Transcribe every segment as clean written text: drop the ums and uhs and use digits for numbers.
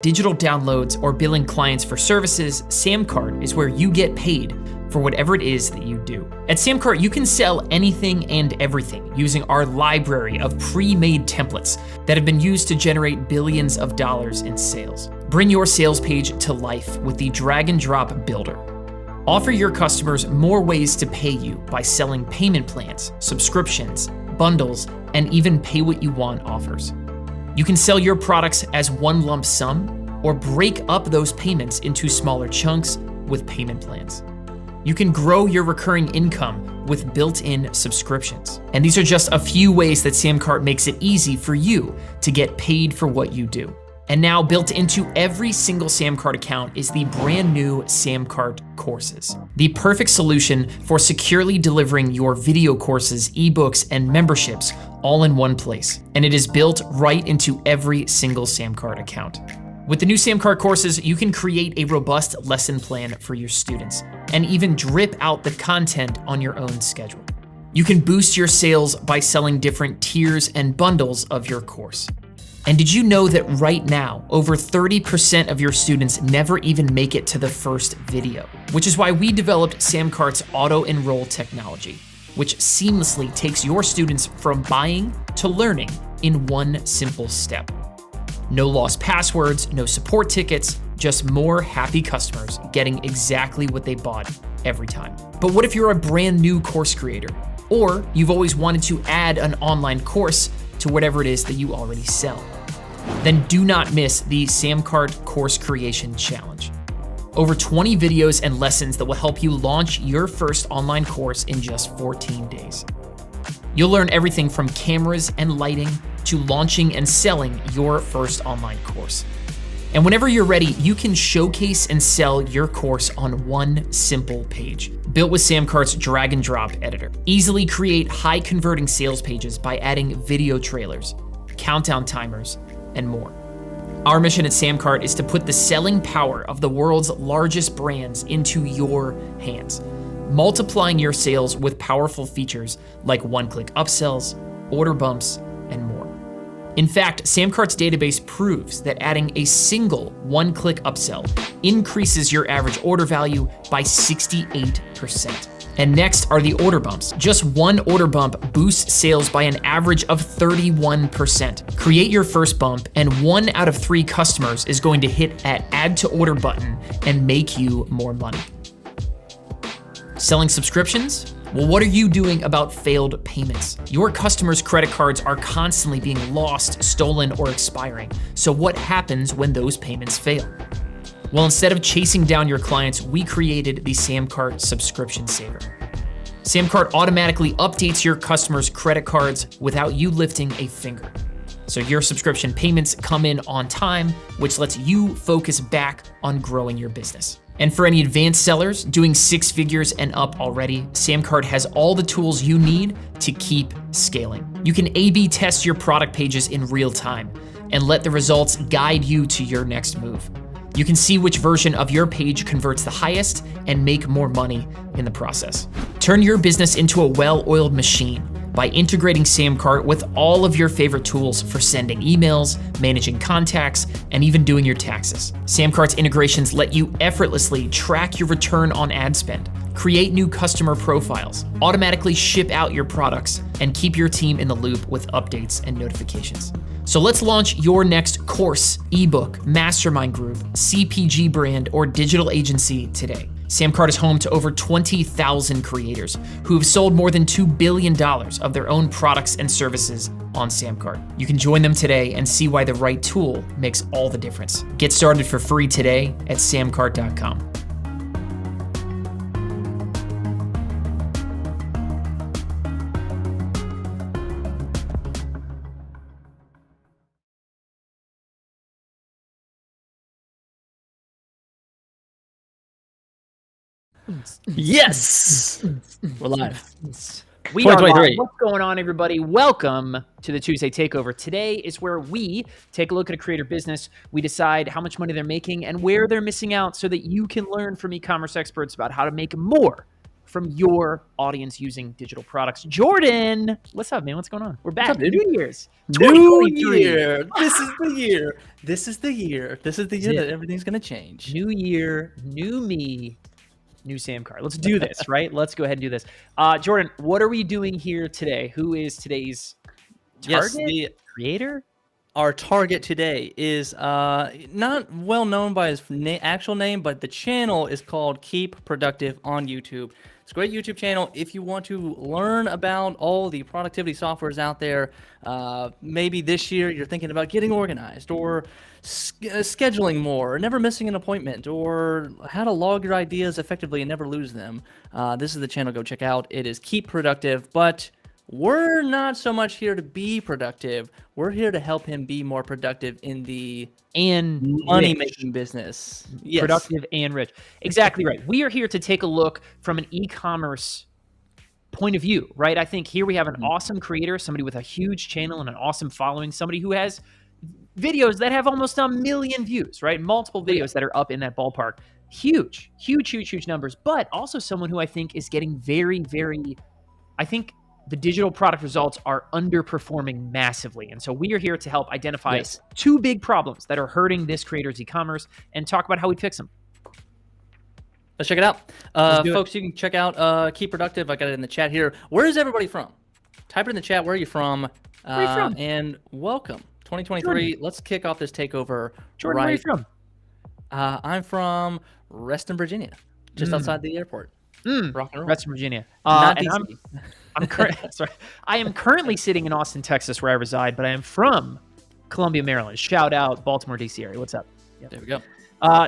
digital downloads, or billing clients for services, Samcart is where you get paid for whatever it is that you do. At Samcart, you can sell anything and everything using our library of pre-made templates that have been used to generate billions of dollars in sales. Bring your sales page to life with the drag and drop builder. Offer your customers more ways to pay you by selling payment plans, subscriptions, bundles, and even pay what you want offers. You can sell your products as one lump sum or break up those payments into smaller chunks with payment plans. You can grow your recurring income with built-in subscriptions. And these are just a few ways that Samcart makes it easy for you to get paid for what you do. And now built into every single Samcart account is the brand new Samcart courses, the perfect solution for securely delivering your video courses, ebooks, and memberships all in one place. And it is built right into every single Samcart account. With the new Samcart courses, you can create a robust lesson plan for your students and even drip out the content on your own schedule. You can boost your sales by selling different tiers and bundles of your course. And did you know that right now, over 30% of your students never even make it to the first video? Which is why we developed Samcart's auto-enroll technology, which seamlessly takes your students from buying to learning in one simple step. No lost passwords, no support tickets, just more happy customers getting exactly what they bought every time. But what if you're a brand new course creator? Or you've always wanted to add an online course to whatever it is that you already sell? Then do not miss the Samcart Course Creation Challenge. Over 20 videos and lessons that will help you launch your first online course in just 14 days. You'll learn everything from cameras and lighting to launching and selling your first online course. And whenever you're ready, you can showcase and sell your course on one simple page, built with Samcart's drag and drop editor. Easily create high converting sales pages by adding video trailers, countdown timers, and more. Our mission at Samcart is to put the selling power of the world's largest brands into your hands, multiplying your sales with powerful features like one-click upsells, order bumps, and more. In fact, Samcart's database proves that adding a single one-click upsell increases your average order value by 68%. And next are the order bumps. Just one order bump boosts sales by an average of 31%. Create your first bump, and 1 out of 3 customers is going to hit that add to order button and make you more money. Selling subscriptions? Well, what are you doing about failed payments? Your customers' credit cards are constantly being lost, stolen, or expiring. So what happens when those payments fail? Well, instead of chasing down your clients, we created the Samcart Subscription Saver. Samcart automatically updates your customers' credit cards without you lifting a finger. So your subscription payments come in on time, which lets you focus back on growing your business. And for any advanced sellers doing 6 figures and up already, Samcart has all the tools you need to keep scaling. You can A/B test your product pages in real time and let the results guide you to your next move. You can see which version of your page converts the highest and make more money in the process. Turn your business into a well-oiled machine by integrating Samcart with all of your favorite tools for sending emails, managing contacts, and even doing your taxes. Samcart's integrations let you effortlessly track your return on ad spend, create new customer profiles, automatically ship out your products, and keep your team in the loop with updates and notifications. So let's launch your next course, ebook, mastermind group, CPG brand, or digital agency today. Samcart is home to over 20,000 creators who have sold more than $2 billion of their own products and services on Samcart. You can join them today and see why the right tool makes all the difference. Get started for free today at samcart.com. Yes, we're live. We are live. 2023. What's going on, everybody? Welcome to the Tuesday Takeover. Today is where we take a look at a creator business. We decide how much money they're making and where they're missing out so that you can learn from e-commerce experts about how to make more from your audience using digital products. Jordan, what's up, man? What's going on? We're back. What's up, dude? New Year's. New 2023. year. This is the year. This is the year. This is the year it. that everything's gonna change. New year, new me, new Samcart. Let's do this, right? Let's go ahead and do this. Jordan, what are we doing here today? Who is today's target creator? Our target today is not well known by his actual name, but the channel is called Keep Productive on YouTube. It's a great YouTube channel. If you want to learn about all the productivity softwares out there, maybe this year you're thinking about getting organized or scheduling more, or never missing an appointment, or how to log your ideas effectively and never lose them, this is the channel to go check out. It is Keep Productive, but we're not so much here to be productive. We're here to help him be more productive in the money-making business. Yes. Productive and rich. Exactly right. We are here to take a look from an e-commerce point of view, right? I think here we have an awesome creator, somebody with a huge channel and an awesome following, somebody who has videos that have almost 1 million views, right? Multiple videos that are up in that ballpark. Huge, huge, huge, huge numbers, but also someone who I think is getting very, very, I think the digital product results are underperforming massively. And so we are here to help identify two big problems that are hurting this creator's e-commerce and talk about how we fix them. Let's check it out. Folks, you can check out Keep Productive. I got it in the chat here. Where is everybody from? Type it in the chat. Where are you from? Where are you from? And welcome. 2023. Jordan. Let's kick off this takeover. Jordan, where are you from? I'm from Reston, Virginia, just outside the airport. Rock and roll. Reston, Virginia. Not and DC. I am currently sitting in Austin, Texas, where I reside, but I am from Columbia, Maryland. Shout out Baltimore, DC area. What's up? Yep. There we go.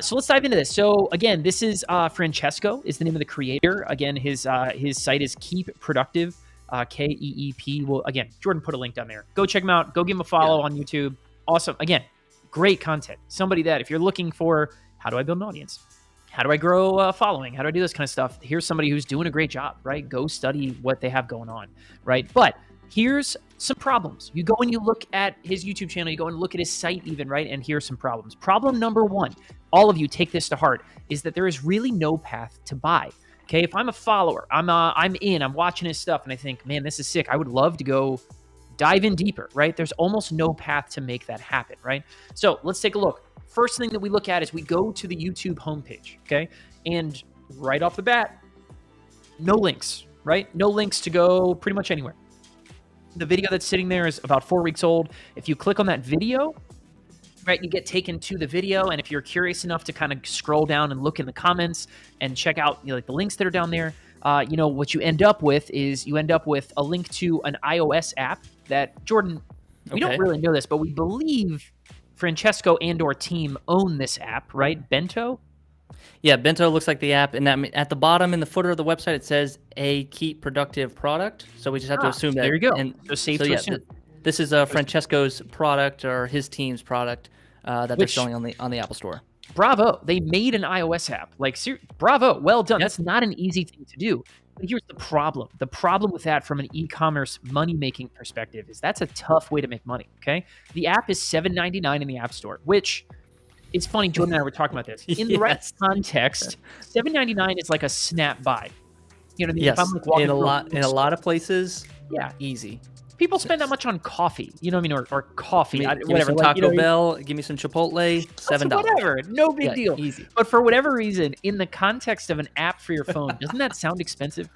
So let's dive into this. So again, this is Francesco is the name of the creator. Again, his site is Keep Productive, KEEP. Well, again, Jordan put a link down there. Go check him out. Go give him a follow on YouTube. Awesome. Again, great content. Somebody that if you're looking for how do I build an audience? How do I grow a following? How do I do this kind of stuff? Here's somebody who's doing a great job, right? Go study what they have going on, right? But here's some problems. You go and you look at his YouTube channel, you go and look at his site even, right? And here's some problems. Problem number one, all of you take this to heart, is that there is really no path to buy. Okay, if I'm a follower, I'm watching his stuff and I think, man, this is sick. I would love to go dive in deeper, right? There's almost no path to make that happen, right? So let's take a look. First thing that we look at is we go to the YouTube homepage, okay? And right off the bat, no links, right? No links to go pretty much anywhere. The video that's sitting there is about 4 weeks old. If you click on that video, right, you get taken to the video. And if you're curious enough to kind of scroll down and look in the comments and check out like the links that are down there, what you end up with is you end up with a link to an iOS app that, Jordan, we don't really know this, but we believe Francesco and or team own this app, right? Bento? Yeah, Bento looks like the app, and at the bottom in the footer of the website it says a Keep Productive product. So we just have to assume that. There you go. And so safe to assume. This is Francesco's product or his team's product that they're selling on the Apple Store. Bravo! They made an iOS app. Bravo! Well done. That's not an easy thing to do. But here's the problem. The problem with that from an e-commerce money-making perspective is that's a tough way to make money, okay? The app is $7.99 in the App Store, which is funny. Jordan and I were talking about this. In the right context, $7.99 is like a snap buy. You know what I mean? Yes, if I'm like walking in a lot of places, yeah, easy. People spend that much on coffee, you know what I mean, or coffee, Give whatever. Me some Taco Bell, give me some Chipotle, $7. Whatever, no big deal. Easy. But for whatever reason, in the context of an app for your phone, doesn't that sound expensive?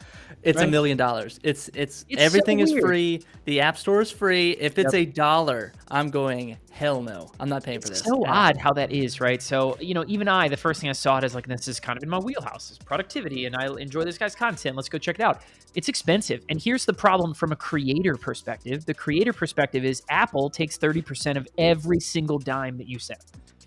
It's $1 million. It's everything is free. The App Store is free. If it's $1, I'm going, hell no. I'm not paying for this. It's so odd how that is, right? So, even the first thing I saw it as like, this is kind of in my wheelhouse, is productivity, and I enjoy this guy's content. Let's go check it out. It's expensive. And here's the problem from a creator perspective. The creator perspective is Apple takes 30% of every single dime that you send,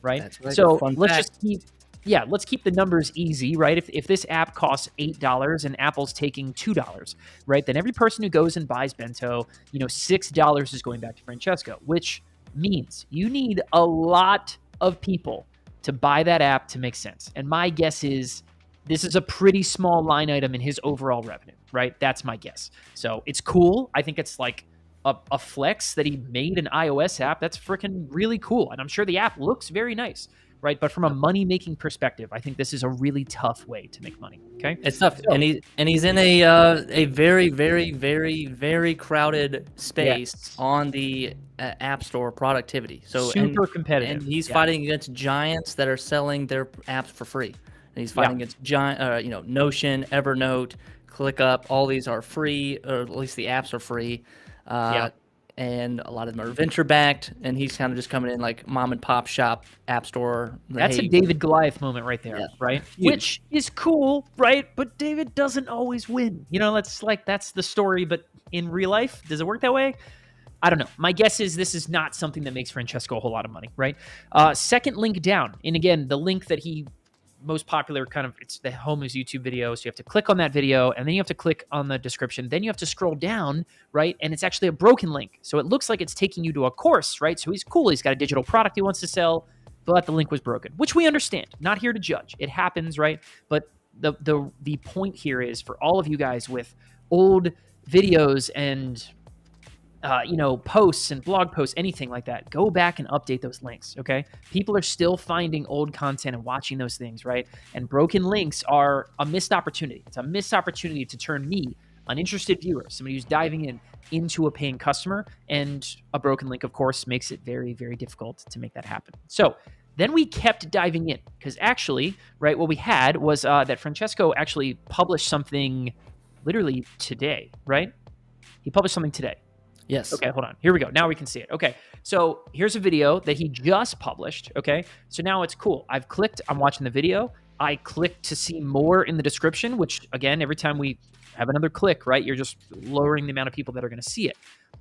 right? That's right. So let's keep the numbers easy, right? If this app costs $8 and Apple's taking $2, right? Then every person who goes and buys Bento, $6 is going back to Francesco, which means you need a lot of people to buy that app to make sense. And my guess is this is a pretty small line item in his overall revenue, right? That's my guess. So it's cool. I think it's like a flex that he made an iOS app. That's freaking really cool. And I'm sure the app looks very nice, right? But from a money-making perspective, I think this is a really tough way to make money, okay? It's tough, So- and he's in a very, very, very, very crowded space Yes. on the App Store productivity. So Super competitive. and he's Yeah. fighting against giants that are selling their apps for free. And he's fighting against giant, Notion, Evernote, ClickUp. All these are free, or at least the apps are free. And a lot of them are venture backed, and he's kind of just coming in like mom and pop shop app store. That's a David Goliath moment right there, right? Huge. Which is cool, right? But David doesn't always win. That's the story, but in real life, does it work that way? I don't know. My guess is this is not something that makes Francesco a whole lot of money, right? Second link down. And again, the link that he most popular it's the home is YouTube video. So you have to click on that video and then you have to click on the description. Then you have to scroll down, right? And it's actually a broken link. So it looks like it's taking you to a course, right? So he's cool. He's got a digital product he wants to sell, but the link was broken, which we understand. Not here to judge. It happens, right? But the point here is for all of you guys with old videos and posts and blog posts, anything like that, go back and update those links, okay? People are still finding old content and watching those things, right? And broken links are a missed opportunity. It's a missed opportunity to turn me, an interested viewer, somebody who's diving in, into a paying customer. And a broken link, of course, makes it very, very difficult to make that happen. So then we kept diving in because actually, right, what we had was that Francesco actually published something literally today, right? He published something today. Yes. Okay, hold on. Here we go. Now we can see it. Okay, so here's a video that he just published, okay? So now it's cool. I've clicked. I'm watching the video. I clicked to see more in the description, which, again, every time we have another click, right, you're just lowering the amount of people that are going to see it.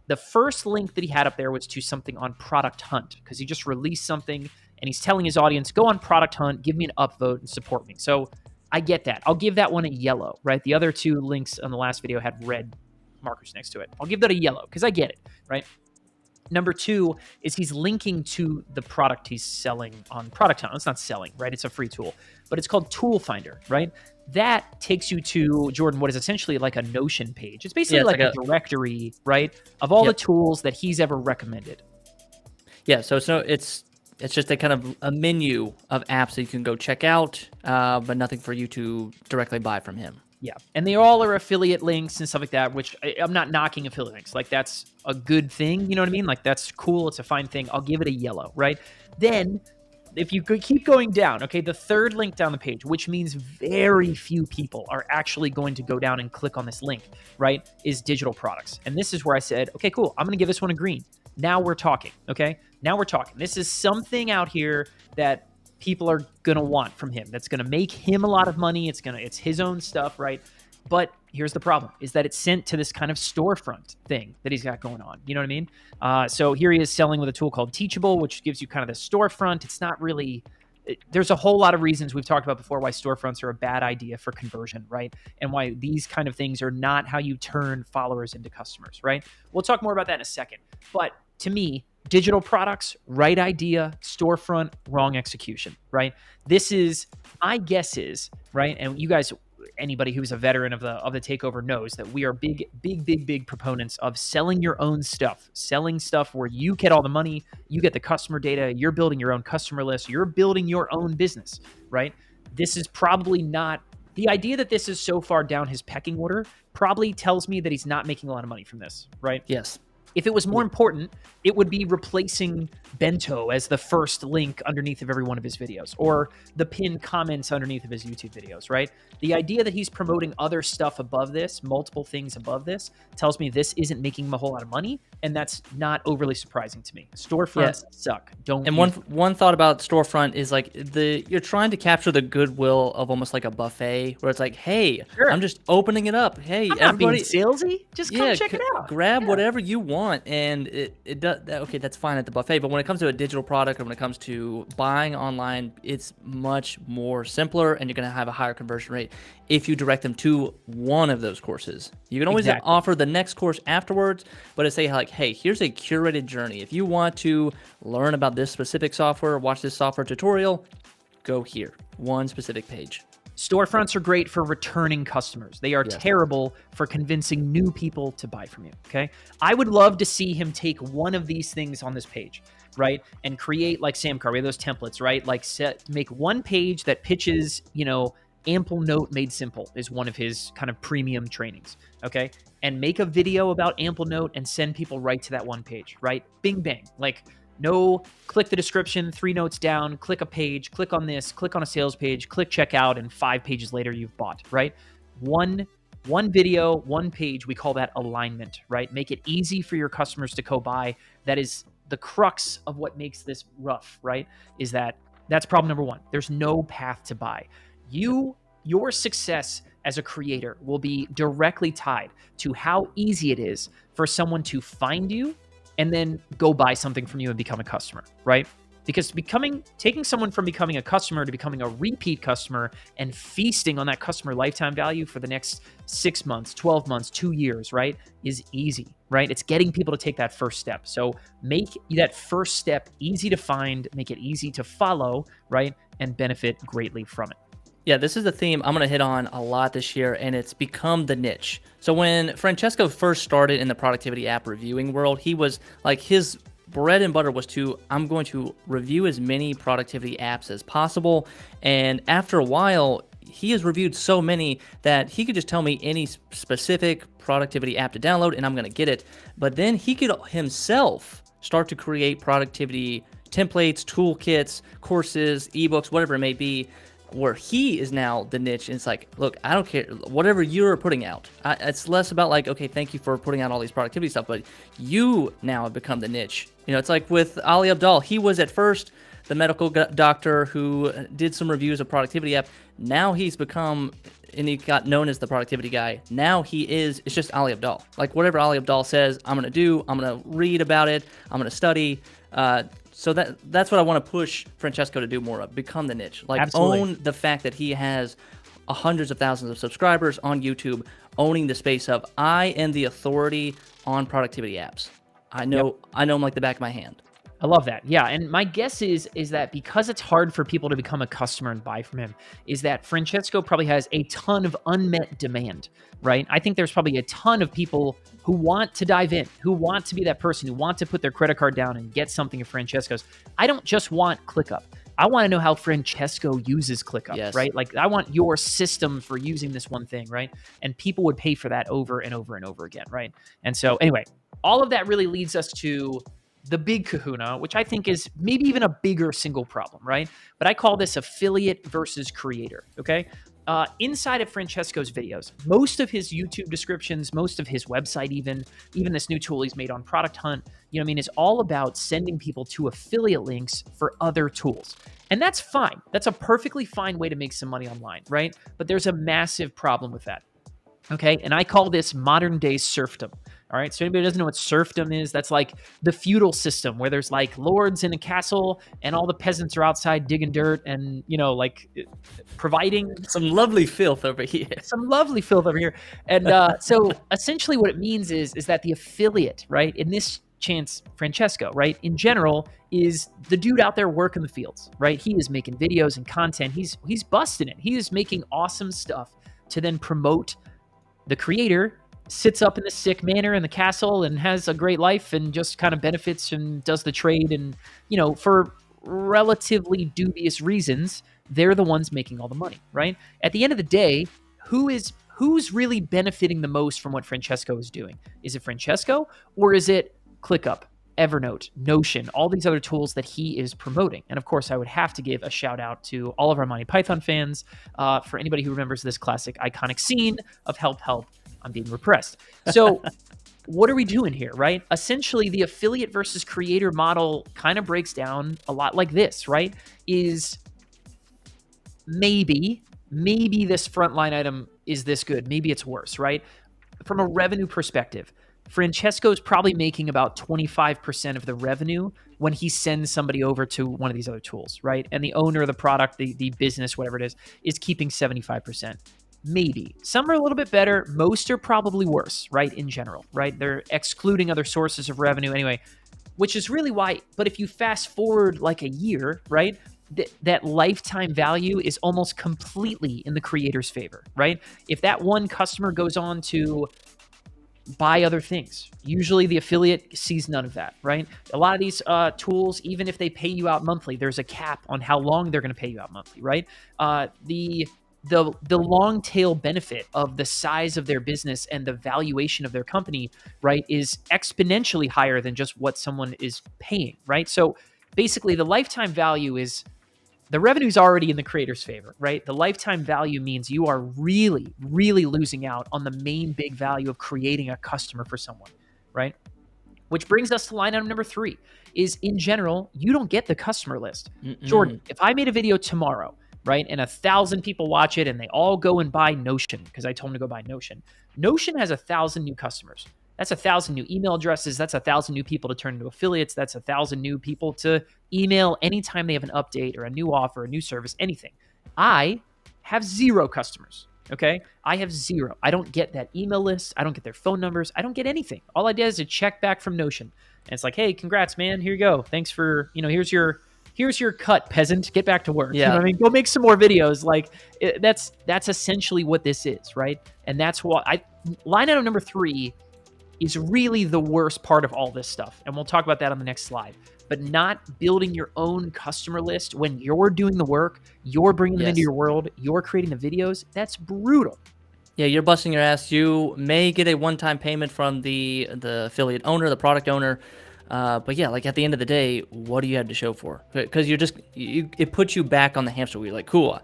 The first link that he had up there was to something on Product Hunt because he just released something, and he's telling his audience, go on Product Hunt, give me an upvote, and support me. So I get that. I'll give that one a yellow, right? The other two links on the last video had red markers next to it. I'll give that a yellow because I get it, right? Number two is he's linking to the product he's selling on Product Hunt. It's not selling, right? It's a free tool, but it's called Tool Finder, right? That takes you to, Jordan, what is essentially like a Notion page. It's basically like a directory, right, of all the tools that he's ever recommended. Yeah, so it's just a kind of a menu of apps that you can go check out, but nothing for you to directly buy from him. Yeah, and they all are affiliate links and stuff like that, which I'm not knocking affiliate links. Like, that's a good thing, you know what I mean? Like, that's cool. It's a fine thing. I'll give it a yellow, right? Then, if you could keep going down, okay, the third link down the page, which means very few people are actually going to go down and click on this link, right, is digital products. And this is where I said, okay, cool. I'm going to give this one a green. Now we're talking, okay? Now we're talking. This is something out here that people are going to want from him. That's going to make him a lot of money. It's his own stuff, right? But here's the problem is that it's sent to this kind of storefront thing that he's got going on. You know what I mean? So here he is selling with a tool called Teachable, which gives you kind of the storefront. It's not really, there's a whole lot of reasons we've talked about before why storefronts are a bad idea for conversion, right? And why these kind of things are not how you turn followers into customers, right? We'll talk more about that in a second. But to me, digital products, right idea, storefront, wrong execution, right? This is, my guess is, right? And you guys, anybody who's a veteran of the takeover knows that we are big proponents of selling your own stuff, selling stuff where you get all the money, you get the customer data, you're building your own customer list, you're building your own business, right? This is probably not, the idea that this is so far down his pecking order probably tells me that he's not making a lot of money from this, right? Yes. If it was more important, it would be replacing Bento as the first link underneath of every one of his videos, or the pinned comments underneath of his YouTube videos, right? The idea that he's promoting other stuff above this, multiple things above this, tells me this isn't making him a whole lot of money, and that's not overly surprising to me. Storefronts suck. Don't. And one thought about storefront is like you're trying to capture the goodwill of almost like a buffet, where it's like, hey, Sure. I'm just opening it up. Hey, I'm everybody, not being salesy. Just come check it out. Grab whatever you want. And it does okay, that's fine at the buffet, but when it comes to a digital product or when it comes to buying online, it's much more simpler, and you're going to have a higher conversion rate if you direct them to one of those courses. You can always offer the next course afterwards, but to say like, hey, here's a curated journey. If you want to learn about this specific software, watch this software tutorial, go here, one specific page. Storefronts are great for returning customers. They are terrible for convincing new people to buy from you, okay? I would love to see him take one of these things on this page. right? And create like Samcart, we have those templates, right? Like make one page that pitches, Ample Note Made Simple is one of his kind of premium trainings, okay? And make a video about Ample Note and send people right to that one page, right? Bing, bang. Like, no, click the description, 3 notes down, click a page, click on this, click on a sales page, click checkout, and 5 pages later you've bought, right? One video, one page, we call that alignment, right? Make it easy for your customers to go buy. That is the crux of what makes this rough, right? That's problem number 1. There's no path to buy. Your success as a creator will be directly tied to how easy it is for someone to find you and then go buy something from you and become a customer, right? Because taking someone from becoming a customer to becoming a repeat customer and feasting on that customer lifetime value for the next 6 months, 12 months, 2 years, right, is easy, right? It's getting people to take that first step. So make that first step easy to find, make it easy to follow, right, and benefit greatly from it. Yeah, this is the theme I'm going to hit on a lot this year, and it's become the niche. So when Francesco first started in the productivity app reviewing world, he was like, his bread and butter was I'm going to review as many productivity apps as possible. And after a while, he has reviewed so many that he could just tell me any specific productivity app to download, and I'm going to get it. But then he could himself start to create productivity templates, toolkits, courses, ebooks, whatever it may be, where he is now the niche. And it's like, look, I don't care whatever you're putting out. It's less about like, okay, thank you for putting out all these productivity stuff, but you now have become the niche. It's like with Ali Abdaal. He was at first the medical doctor who did some reviews of productivity app. Now he's become, and he got known as the productivity guy. Now it's just Ali Abdaal. Like whatever Ali Abdaal says, I'm going to do, I'm going to read about it, I'm going to study. So that's what I want to push Francesco to do more of, become the niche. Like Absolutely. Own the fact that he has hundreds of thousands of subscribers on YouTube, owning the space of, I am the authority on productivity apps. I know him like the back of my hand. I love that. Yeah. And my guess is that because it's hard for people to become a customer and buy from him, is that Francesco probably has a ton of unmet demand, right? I think there's probably a ton of people who want to dive in, who want to be that person, who want to put their credit card down and get something of Francesco's. I don't just want ClickUp. I want to know how Francesco uses ClickUp, Yes. right? Like I want your system for using this one thing, right? And people would pay for that over and over and over again, right? And so anyway, all of that really leads us to the big kahuna, which I think is maybe even a bigger single problem, right? But I call this affiliate versus creator, okay? Inside of Francesco's videos, most of his YouTube descriptions, most of his website even this new tool he's made on Product Hunt, is all about sending people to affiliate links for other tools. And that's fine. That's a perfectly fine way to make some money online, right? But there's a massive problem with that. Okay, and I call this modern day serfdom. All right, so anybody who doesn't know what serfdom is, that's like the feudal system where there's like lords in a castle and all the peasants are outside digging dirt and, providing Some lovely filth over here. some lovely filth over here. And so essentially what it means is that the affiliate, right, in this chance, Francesco, right, in general, is the dude out there working the fields, right? He is making videos and content. He's busting it. He is making awesome stuff to then promote. The creator sits up in the sick manor in the castle and has a great life and just kind of benefits and does the trade. And, for relatively dubious reasons, they're the ones making all the money, right? At the end of the day, who's really benefiting the most from what Francesco is doing? Is it Francesco or is it ClickUp, Evernote, Notion, all these other tools that he is promoting? And of course, I would have to give a shout out to all of our Monty Python fans. For anybody who remembers this classic iconic scene of help, I'm being repressed. So what are we doing here, right? Essentially, the affiliate versus creator model kind of breaks down a lot like this, right? Is maybe this frontline item is this good. Maybe it's worse, right? From a revenue perspective, Francesco's probably making about 25% of the revenue when he sends somebody over to one of these other tools, right? And the owner of the product, the business, whatever it is keeping 75%. Maybe. Some are a little bit better. Most are probably worse, right? In general, right? They're excluding other sources of revenue anyway, which is really why. But if you fast forward like a year, right? That lifetime value is almost completely in the creator's favor, right? If that one customer goes on to buy other things. Usually the affiliate sees none of that, right? A lot of these tools, even if they pay you out monthly, there's a cap on how long they're going to pay you out monthly, right? The long tail benefit of the size of their business and the valuation of their company, right, is exponentially higher than just what someone is paying, right? So basically the lifetime value is the revenue's already in the creator's favor, right? The lifetime value means you are really, really losing out on the main big value of creating a customer for someone, right? Which brings us to line item number 3 is, in general, you don't get the customer list. Jordan, if I made a video tomorrow, right, and 1,000 people watch it and they all go and buy Notion, because I told them to go buy Notion. Notion has 1,000 new customers. That's 1,000 new email addresses. That's 1,000 new people to turn into affiliates. That's 1,000 new people to email anytime they have an update or a new offer, a new service, anything. I have 0 customers, okay? I have 0. I don't get that email list. I don't get their phone numbers. I don't get anything. All I did is a check back from Notion. And it's like, hey, congrats, man. Here you go. Thanks for, here's your cut, peasant. Get back to work. Yeah. You know what I mean? Go make some more videos. Like, that's essentially what this is, right? And that's why line item number 3 is really the worst part of all this stuff. And we'll talk about that on the next slide. But not building your own customer list when you're doing the work, you're bringing them into your world, you're creating the videos, that's brutal. Yeah, you're busting your ass. You may get a one-time payment from the affiliate owner, the product owner. But yeah, like at the end of the day, what do you have to show for? Because it puts you back on the hamster wheel. Like, cool,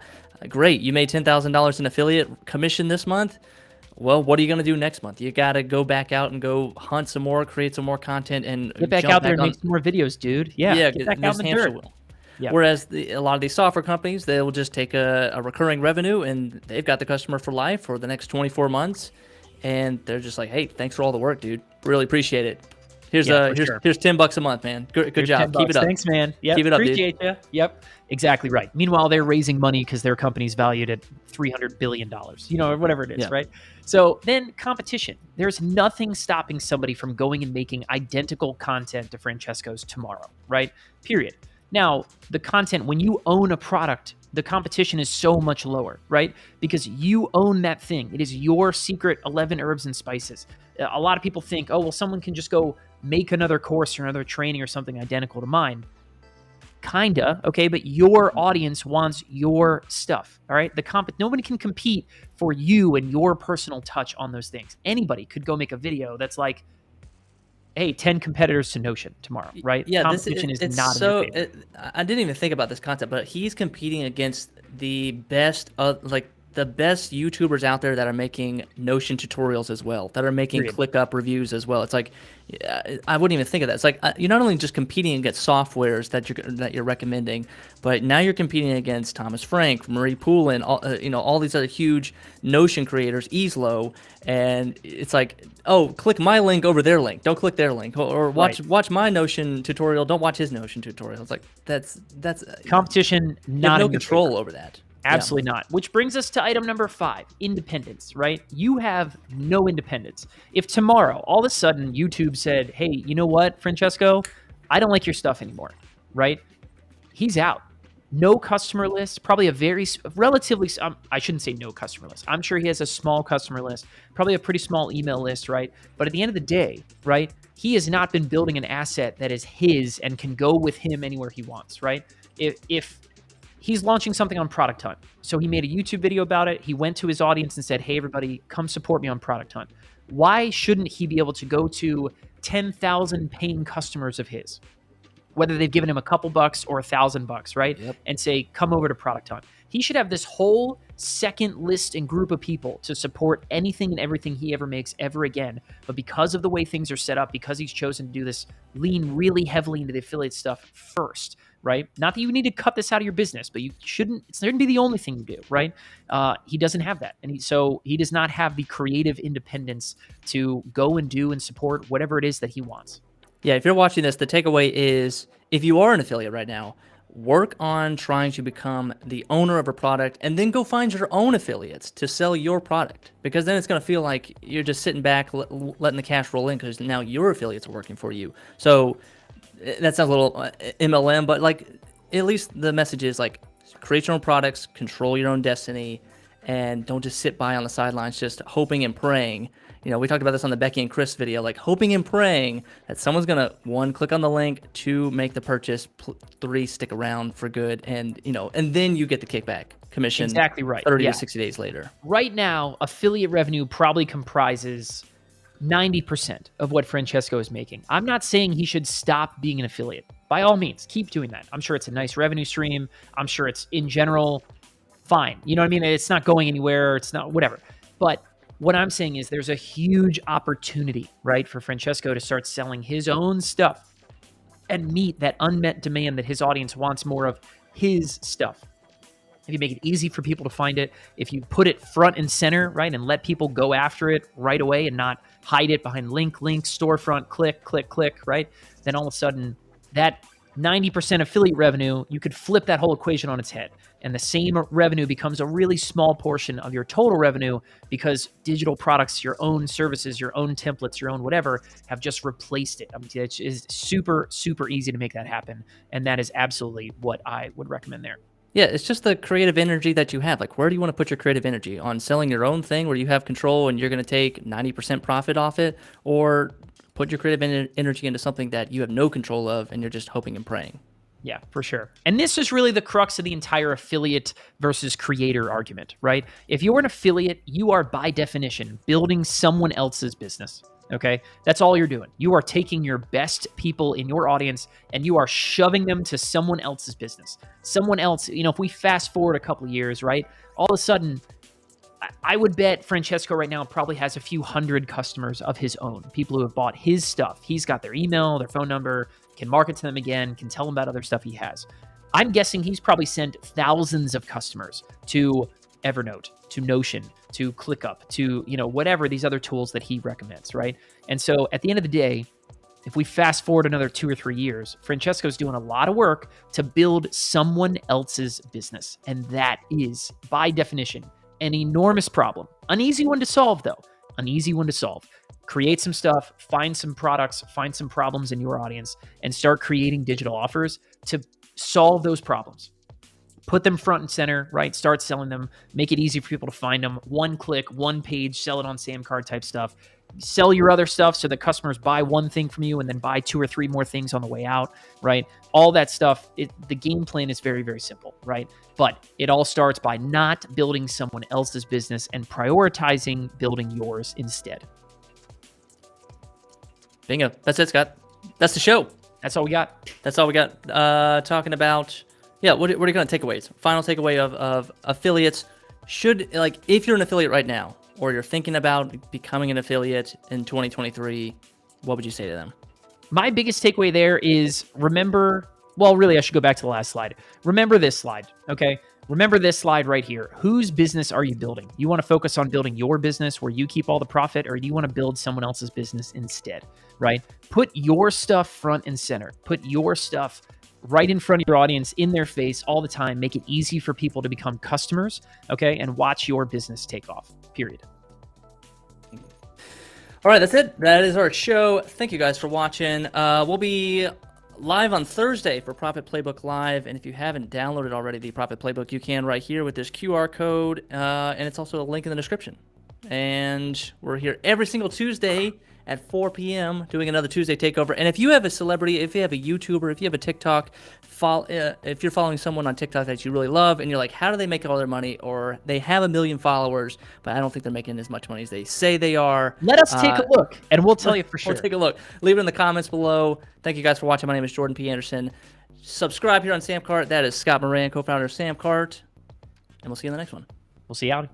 great, you made $10,000 in affiliate commission this month. Well, what are you going to do next month? You got to go back out and go hunt some more, create some more content, and get back out there and make some more videos, dude. Yeah, get back out in the dirt. Yeah. Whereas a lot of these software companies, they will just take a recurring revenue, and they've got the customer for life for the next 24 months, and they're just like, hey, thanks for all the work, dude. Really appreciate it. Here's $10 a month, man. Good job. Keep it up. Thanks, man. Yep. Keep it up, appreciate you. Yep. Exactly right. Meanwhile, they're raising money because their company's valued at $300 billion, or whatever it is, right? So then competition. There's nothing stopping somebody from going and making identical content to Francesco's tomorrow, right? Period. Now, the content, when you own a product, the competition is so much lower, right? Because you own that thing. It is your secret 11 herbs and spices. A lot of people think, oh, well, someone can just go make another course or another training or something identical to mine. Kinda, okay, but your audience wants your stuff, all right? Nobody can compete for you and your personal touch on those things. Anybody could go make a video that's like, hey, 10 competitors to Notion tomorrow, right? Yeah, competition is not in your favor. I didn't even think about this concept, but he's competing against the best the best YouTubers out there that are making Notion tutorials as well, that are making ClickUp reviews as well. It's like, I wouldn't even think of that. It's like, you're not only just competing against softwares that you're recommending, but now you're competing against Thomas Frank, Marie Poulin, all these other huge Notion creators, Easlow, and it's like, oh, click my link over their link. Don't click their link, or watch my Notion tutorial. Don't watch his Notion tutorial. It's like that's competition. Not no control over that. Absolutely not. Which brings us to item number 5, independence, right? You have no independence. If tomorrow, all of a sudden, YouTube said, hey, you know what, Francesco? I don't like your stuff anymore, right? He's out. No customer list, probably a relatively, I shouldn't say no customer list. I'm sure he has a small customer list, probably a pretty small email list, right? But at the end of the day, right, he has not been building an asset that is his and can go with him anywhere he wants, right? If he's launching something on Product Hunt. So he made a YouTube video about it. He went to his audience and said, hey, everybody, come support me on Product Hunt. Why shouldn't he be able to go to 10,000 paying customers of his, whether they've given him a couple bucks or $1,000, right? Yep. And say, come over to Product Hunt. He should have this whole second list and group of people to support anything and everything he ever makes ever again. But because of the way things are set up, because he's chosen to do this, lean really heavily into the affiliate stuff first, right? Not that you need to cut this out of your business, but it shouldn't be the only thing you do, right? He doesn't have that. And so he does not have the creative independence to go and do and support whatever it is that he wants. Yeah, if you're watching this, the takeaway is, if you are an affiliate right now, work on trying to become the owner of a product, and then go find your own affiliates to sell your product, because then it's going to feel like you're just sitting back, letting the cash roll in, because now your affiliates are working for you. So that sounds a little MLM, but like, at least the message is like, create your own products, control your own destiny, and don't just sit by on the sidelines just hoping and praying. we talked about this on the Becky and Chris video, like hoping and praying that someone's going to, 1, click on the link, 2, make the purchase, 3, stick around for good. And, and then you get the kickback commission. Exactly right. 30 to 60 days later. Right now, affiliate revenue probably comprises 90% of what Francesco is making. I'm not saying he should stop being an affiliate. By all means, keep doing that. I'm sure it's a nice revenue stream. I'm sure it's, in general, fine. You know what I mean? It's not going anywhere. It's not whatever. But what I'm saying is there's a huge opportunity, right, for Francesco to start selling his own stuff and meet that unmet demand that his audience wants more of his stuff. If you make it easy for people to find it, if you put it front and center, right, and let people go after it right away and not hide it behind link, storefront, click, right, then all of a sudden that 90% affiliate revenue, you could flip that whole equation on its head. And the same revenue becomes a really small portion of your total revenue because digital products, your own services, your own templates, your own whatever, have just replaced it. I mean, it is super, super easy to make that happen. And that is absolutely what I would recommend there. Yeah, it's just the creative energy that you have. Like, where do you want to put your creative energy? On selling your own thing where you have control and you're going to take 90% profit off it? Or put your creative energy into something that you have no control of and you're just hoping and praying? Yeah, for sure. And this is really the crux of the entire affiliate versus creator argument, right? If you're an affiliate, you are by definition building someone else's business. Okay, that's all you're doing. You are taking your best people in your audience and you are shoving them to someone else's business. Someone else, if we fast forward a couple of years, right? All of a sudden, I would bet Francesco right now probably has a few hundred customers of his own, people who have bought his stuff. He's got their email, their phone number, can market to them again, can tell them about other stuff he has. I'm guessing he's probably sent thousands of customers to Evernote, to Notion, to ClickUp, to, whatever these other tools that he recommends, right? And so at the end of the day, if we fast forward another 2 or 3 years, Francesco's doing a lot of work to build someone else's business. And that is, by definition, an enormous problem. An easy one to solve, though. An easy one to solve. Create some stuff, find some products, find some problems in your audience, and start creating digital offers to solve those problems. Put them front and center, right? Start selling them. Make it easy for people to find them. 1 click, 1 page, sell it on Samcart type stuff. Sell your other stuff so that customers buy 1 thing from you and then buy 2 or 3 more things on the way out, right? All that stuff, the game plan is very, very simple, right? But it all starts by not building someone else's business and prioritizing building yours instead. Bingo. That's it, Scott. That's the show. That's all we got. That's all we got. Talking about, what are you going to takeaways? Final takeaway of affiliates. If you're an affiliate right now, or you're thinking about becoming an affiliate in 2023, what would you say to them? My biggest takeaway there is I should go back to the last slide. Remember this slide, okay? Remember this slide right here. Whose business are you building? You want to focus on building your business where you keep all the profit, or do you want to build someone else's business instead, right? Put your stuff front and center. Put your stuff right in front of your audience, in their face all the time. Make it easy for people to become customers, okay? And watch your business take off, period. All right, that's it. That is our show. Thank you guys for watching. We'll be live on Thursday for Profit Playbook Live. And if you haven't downloaded already the Profit Playbook, you can right here with this QR code. And it's also a link in the description. And we're here every single Tuesday at 4 p.m. doing another Tuesday Takeover. And if you have a celebrity, if you have a YouTuber, if you have a TikTok, if you're following someone on TikTok that you really love and you're like, how do they make all their money? Or they have 1 million followers, but I don't think they're making as much money as they say they are. Let us take a look, and we'll tell you for sure. We'll take a look. Leave it in the comments below. Thank you guys for watching. My name is Jordan P. Anderson. Subscribe here on Samcart. That is Scott Moran, co-founder of Samcart. And we'll see you in the next one. We'll see you out.